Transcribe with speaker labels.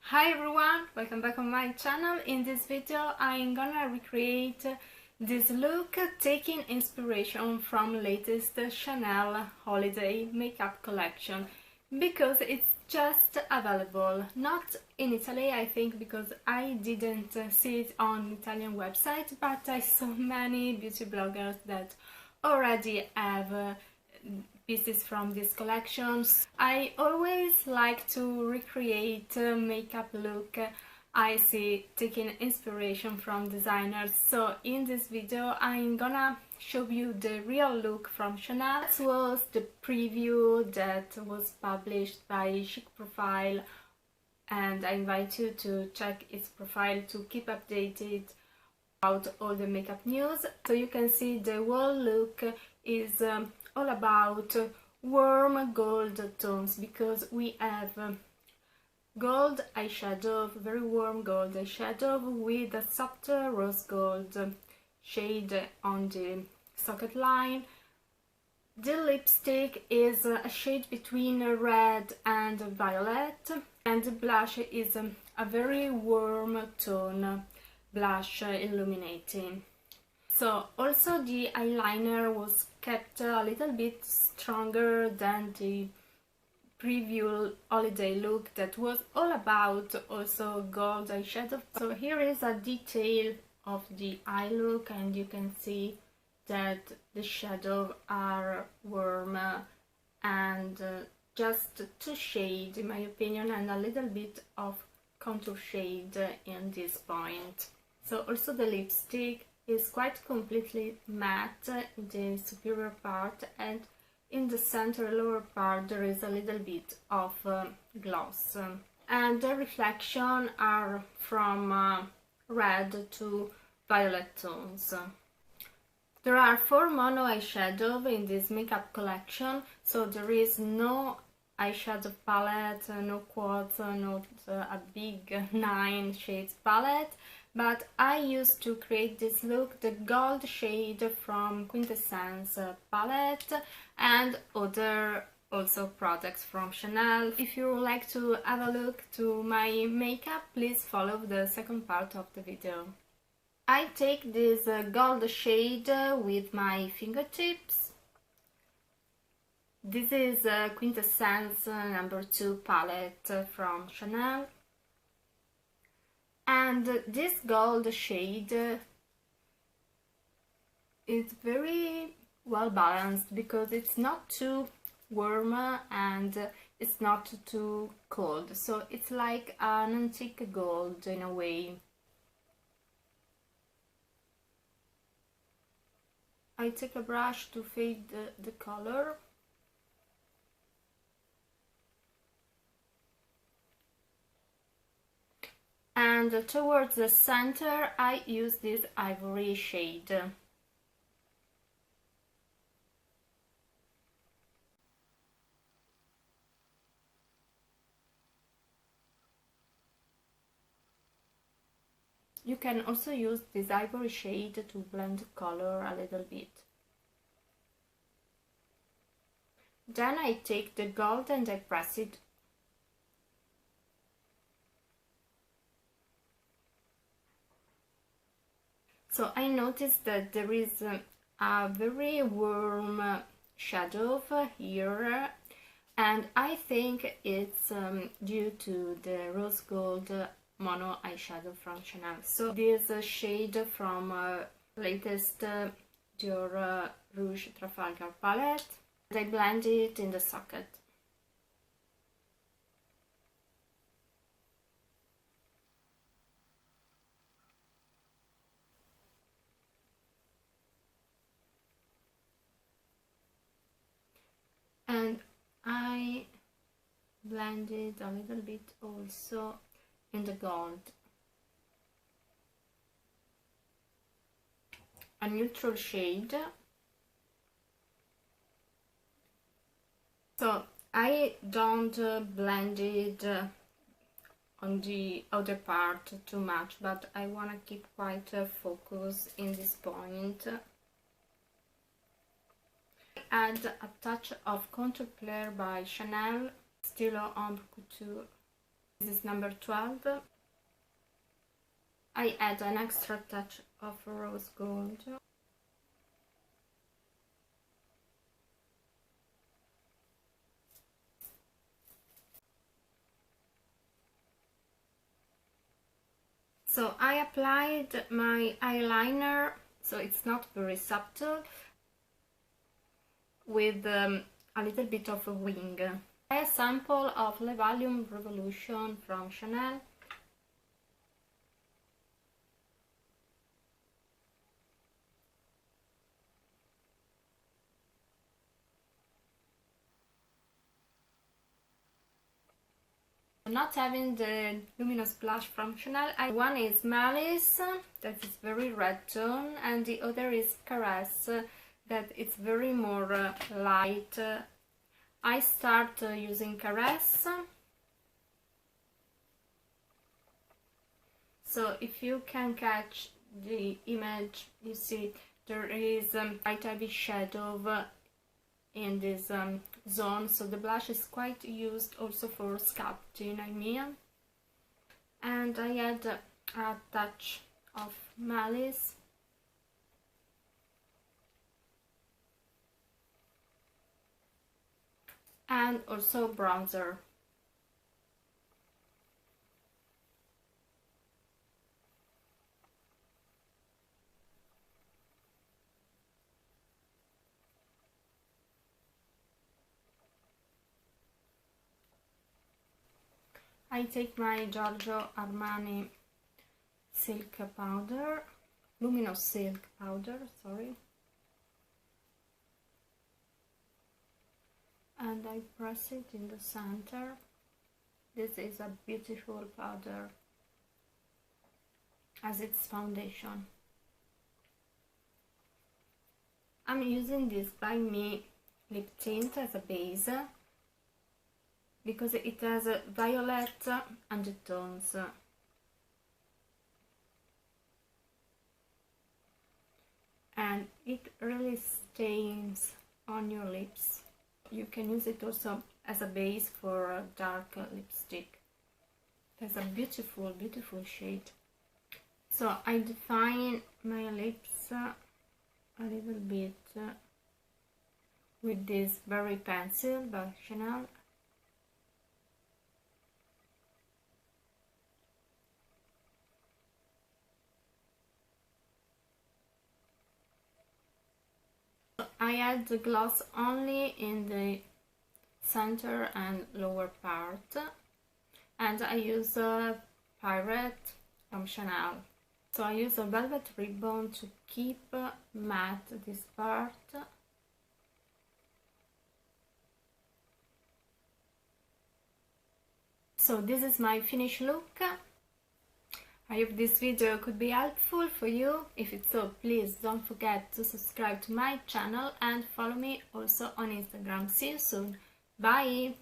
Speaker 1: Hi everyone, welcome back on my channel. In this video I'm gonna recreate this look taking inspiration from latest Chanel holiday makeup collection because it's just available, not in Italy I think, because I didn't see it on Italian website, but I saw many beauty bloggers that already have pieces from these collections. I always like to recreate makeup look I see taking inspiration from designers, so in this video I'm gonna show you the real look from Chanel. This was the preview that was published by Chic Profile, and I invite you to check its profile to keep updated about all the makeup news. So you can see the whole look is all about warm gold tones, because we have gold eyeshadow, very warm gold eyeshadow with a softer rose gold shade on the socket line. The lipstick is a shade between red and violet, and the blush is a very warm tone blush illuminating. So also the eyeliner was kept a little bit stronger than the preview holiday look that was all about also gold eyeshadow. So here is a detail of the eye look, and you can see that the shadows are warm and just two shades in my opinion, and a little bit of contour shade in this point. So also the lipstick is quite completely matte in the superior part, and in the center lower part there is a little bit of gloss, and the reflection are from red to violet tones. There are 4 mono eyeshadow in this makeup collection, so there is no eyeshadow palette, no quads, not a big 9 shades palette, but I used to create this look the gold shade from Quintessence palette and other also products from Chanel. If you would like to have a look to my makeup, please follow the second part of the video. I take this gold shade with my fingertips. This is Quintessence number 2 palette from Chanel. And this gold shade is very well balanced because it's not too warm and it's not too cold, so it's like an antique gold in a way. I take a brush to fade the color. And towards the center I use this ivory shade. You can also use this ivory shade to blend the color a little bit. Then I take the gold and I press it. So I noticed that there is a very warm shadow here, and I think it's due to the rose gold mono eyeshadow from Chanel. So this shade from latest Dior Rouge Trafalgar palette, and I blend it in the socket. And I blended a little bit also in the gold. A neutral shade. So I don't blend it on the other part too much, but I want to keep quite a focus in this point. Add a touch of Contour Clair by Chanel, Stylo Ombre Couture This is number 12. I add an extra touch of rose gold. So I applied my eyeliner, so it's not very subtle, with a little bit of a wing. A sample of Le Volume Revolution from Chanel. Not having the luminous blush from Chanel, one is Malice, that is very red tone, and the other is Caress, that it's very more light. I start using Caress. So if you can catch the image, you see there is light heavy shadow in this zone, so the blush is quite used also for sculpting, I mean. And I add a touch of Malice. And also bronzer. I take my Giorgio Armani silk powder, luminous silk powder, sorry, and I press it in the center. This is a beautiful powder as its foundation. I'm using this By Me lip tint as a base because it has violet undertones. And it really stains on your lips. You can use it also as a base for a dark lipstick. It has a beautiful, beautiful shade. So I define my lips a little bit with this Berry Pencil by Chanel. I add the gloss only in the center and lower part, and I use a Pirate from Chanel. So I use a velvet ribbon to keep matte this part. So this is my finished look. I hope this video could be helpful for you. If it's so, please don't forget to subscribe to my channel and follow me also on Instagram. See you soon. Bye!